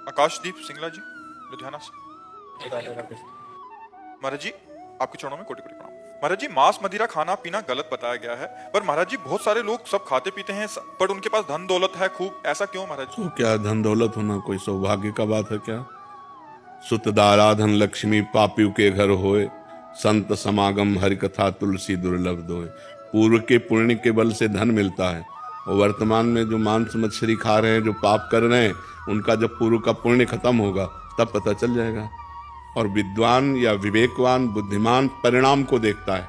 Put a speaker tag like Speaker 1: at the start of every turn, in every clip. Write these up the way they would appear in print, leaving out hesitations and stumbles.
Speaker 1: आकाशदीप सिंगला जी, लुधियाना से। महाराज जी, आपके चरणों में कोटि कोटि प्रणाम। महाराज जी, मांस मदिरा खाना पीना गलत बताया गया है, पर महाराज जी बहुत सारे लोग सब खाते पीते हैं, पर उनके पास धन दौलत है खूब, ऐसा क्यों महाराज जी?
Speaker 2: तो क्या धन दौलत होना कोई सौभाग्य का बात है क्या? सुत दाराधन लक्ष्मी पापियों के घर होए, संत समागम हरि कथा तुलसी दुर्लभ दोए। पूर्व के पुण्य के बल से धन मिलता है, और वर्तमान में जो मांस मछली खा रहे हैं, जो पाप कर रहे हैं, उनका जब पूर्व का पुण्य खत्म होगा तब पता चल जाएगा। और विद्वान या विवेकवान बुद्धिमान परिणाम को देखता है,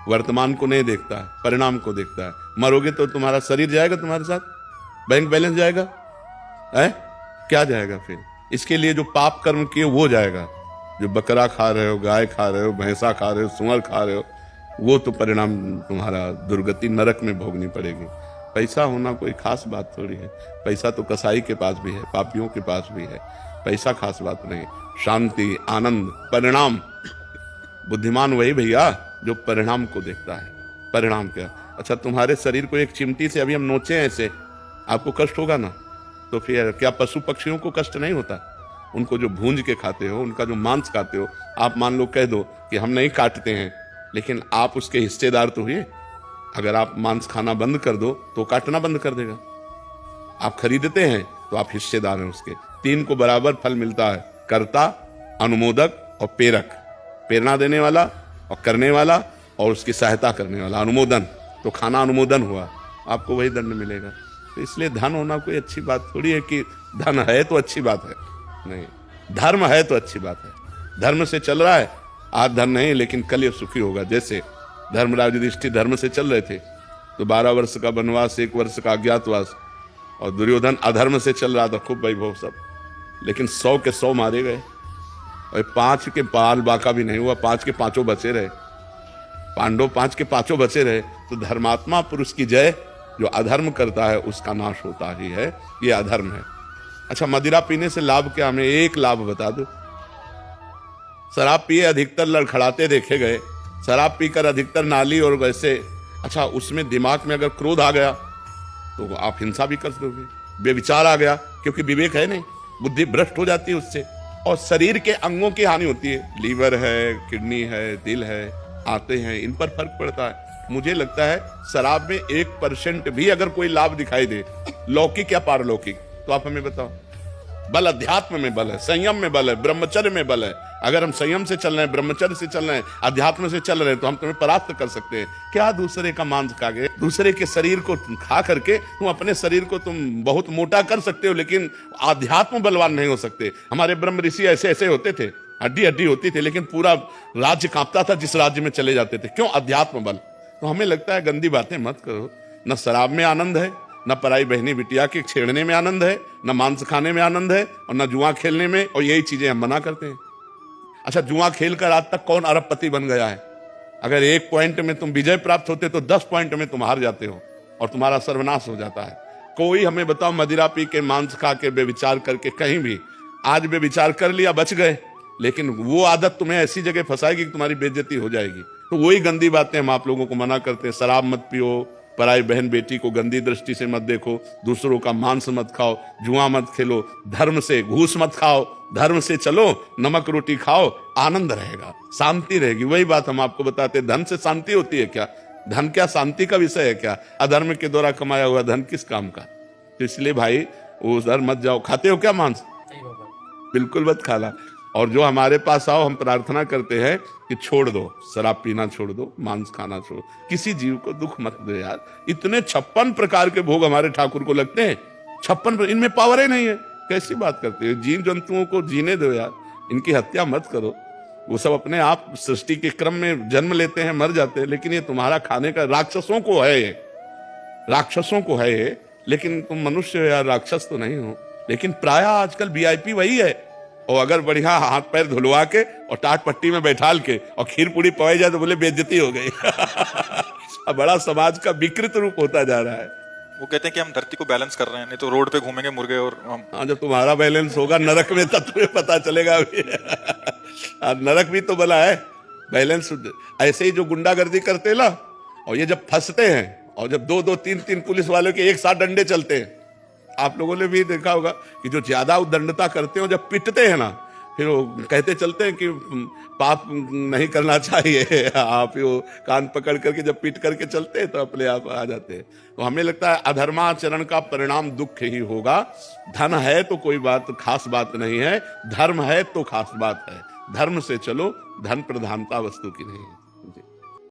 Speaker 2: वर्तमान को नहीं देखता है, परिणाम को देखता है। मरोगे तो तुम्हारा शरीर जाएगा तुम्हारे साथ, बैंक बैलेंस जाएगा है, क्या जाएगा फिर? इसके लिए जो पाप कर्म किए वो जाएगा। जो बकरा खा रहे हो, गाय खा रहे हो, भैंसा खा रहे हो, सुअर खा रहे हो, वो तो परिणाम तुम्हारा दुर्गति नरक में भोगनी पड़ेगी। पैसा होना कोई खास बात थोड़ी है। पैसा तो कसाई के पास भी है, पापियों के पास भी है। पैसा खास बात नहीं। शांति, आनंद, परिणाम। बुद्धिमान वही भैया जो परिणाम को देखता है। परिणाम क्या? अच्छा, तुम्हारे शरीर को एक चिमटी से अभी हम नोचे ऐसे, आपको कष्ट होगा ना? तो फिर क्या पशु पक्षियों को कष्ट नहीं होता? उनको जो भूंज के खाते हो, उनका जो मांस खाते हो, आप मान लो कह दो कि हम नहीं काटते हैं, लेकिन आप उसके हिस्सेदार तो हुए। अगर आप मांस खाना बंद कर दो तो काटना बंद कर देगा। आप खरीदते हैं तो आप हिस्सेदार हैं उसके। तीन को बराबर फल मिलता है, कर्ता, अनुमोदक और प्रेरक। प्रेरणा देने वाला और करने वाला और उसकी सहायता करने वाला, अनुमोदन। तो खाना अनुमोदन हुआ, आपको वही दंड मिलेगा। तो इसलिए धन होना कोई अच्छी बात थोड़ी है कि धन है तो अच्छी बात है, नहीं। धर्म है तो अच्छी बात है, धर्म से चल रहा है। आज धन नहीं, लेकिन कल ये सुखी होगा। जैसे धर्मराज युधिष्ठिर धर्म से चल रहे थे तो 12 वर्ष का वनवास, 1 वर्ष का अज्ञातवास, और दुर्योधन अधर्म से चल रहा था, खूब वैभव सब, लेकिन 100 के 100 मारे गए, और 5 के बाल बाका भी नहीं हुआ, 5 के 5 बचे रहे। पांडव 5 के 5 बचे रहे। तो धर्मात्मा पुरुष की जय, जो अधर्म करता है उसका नाश होता ही है। ये अधर्म है। अच्छा, मदिरा पीने से लाभ क्या? हमें एक लाभ बता दो। शराब पिए अधिकतर लड़खड़ाते देखे गए, शराब पीकर अधिकतर नाली और वैसे। अच्छा, उसमें दिमाग में अगर क्रोध आ गया तो आप हिंसा भी कर दोगे। बेविचार आ गया, क्योंकि विवेक है नहीं, बुद्धि भ्रष्ट हो जाती है उससे, और शरीर के अंगों की हानि होती है। लीवर है, किडनी है, दिल है, आते हैं, इन पर फर्क पड़ता है। मुझे लगता है शराब में 1% भी अगर कोई लाभ दिखाई दे, लौकिक या पारलौकिक, तो आप हमें बताओ। बल अध्यात्म में बल है, संयम में बल है, ब्रह्मचर्य में बल है। अगर हम संयम से चल रहे हैं, ब्रह्मचर्य से चल रहे हैं, अध्यात्म से चल रहे हैं, तो हम तुम्हें परास्त कर सकते हैं। क्या दूसरे का मांस खा के, दूसरे के शरीर को खा करके तुम अपने शरीर को तुम बहुत मोटा कर सकते हो, लेकिन आध्यात्म बलवान नहीं हो सकते। हमारे ब्रह्म ऋषि ऐसे ऐसे होते थे, हड्डी हड्डी होती थी, लेकिन पूरा राज्य कांपता था जिस राज्य में चले जाते थे। क्यों? अध्यात्म बल। तो हमें लगता है गंदी बातें मत करो। न शराब में आनंद है, न पराई बहनी बिटिया के छेड़ने में आनंद है, न मांस खाने में आनंद है, और न जुआ खेलने में, और यही चीजें हम मना करते हैं। अच्छा, जुआ खेलकर आज तक कौन अरबपति बन गया है? अगर 1 पॉइंट में तुम विजय प्राप्त होते तो 10 पॉइंट में तुम हार जाते हो, और तुम्हारा सर्वनाश हो जाता है। कोई हमें बताओ, मदिरा पी के, मांस खा के, बेविचार करके, कहीं भी आज बेविचार कर लिया, बच गए, लेकिन वो आदत तुम्हें ऐसी जगह फंसाएगी कि तुम्हारी बेइज्जती हो जाएगी। तो वही गंदी बातें हम आप लोगों को मना करते हैं। शराब मत पियो, पराई बहन बेटी को गंदी दृष्टि से मत देखो, दूसरों का मांस मत खाओ, जुआ मत खेलो, धर्म से घूस मत खाओ, धर्म से चलो, नमक रोटी खाओ, आनंद रहेगा, शांति रहेगी। वही बात हम आपको बताते हैं। धन से शांति होती है क्या? धन क्या शांति का विषय है क्या? अधर्म के द्वारा कमाया हुआ धन किस काम का? तो इसलिए भाई उधर मत जाओ। खाते हो क्या मांस? बिल्कुल मत खाना। और जो हमारे पास आओ, हम प्रार्थना करते हैं कि छोड़ दो, शराब पीना छोड़ दो, मांस खाना छोड़ो, किसी जीव को दुख मत दो यार। इतने 56 प्रकार के भोग हमारे ठाकुर को लगते हैं, 56, इनमें पावर ही नहीं है। कैसी बात करते हो? जीव जंतुओं को जीने दो यार, इनकी हत्या मत करो। वो सब अपने आप सृष्टि के क्रम में जन्म लेते हैं, मर जाते हैं, लेकिन ये तुम्हारा खाने का, राक्षसों को है ये, राक्षसों को है ये, लेकिन तुम मनुष्य हो यार, राक्षस तो नहीं हो। लेकिन प्राय आजकल VIP वही है, और अगर बढ़िया हाथ पैर धुलवा के और टाट पट्टी में बैठाल के और खीर पूड़ी पवाई जाए तो बोले बेइज्जती हो गई। बड़ा समाज का विकृत रूप होता जा रहा है।
Speaker 1: वो कहते हैं कि हम धरती को बैलेंस कर रहे हैं, नहीं तो रोड पे घूमेंगे मुर्गे और हम।
Speaker 2: हाँ, जब तुम्हारा बैलेंस होगा नरक में तब तुम्हें पता चलेगा अभी। नरक भी तो बना है बैलेंस। ऐसे ही जो गुंडागर्दी करते ना, और ये जब फंसते हैं, और जब 2-2, 3-3 पुलिस वालों के एक साथ डंडे चलते हैं, आप लोगों ने भी देखा होगा कि जो ज्यादा उद्दंडता करते हो जब पिटते हैं ना, फिर वो कहते चलते हैं कि पाप नहीं करना चाहिए। आप वो कान पकड़ करके जब पीट करके चलते हैं तो अपने आप आ जाते हैं। तो हमें लगता है अधर्माचरण का परिणाम दुख ही होगा। धन है तो कोई बात खास बात नहीं है, धर्म है तो खास बात है। धर्म से चलो, धन प्रधानता वस्तु की नहीं है।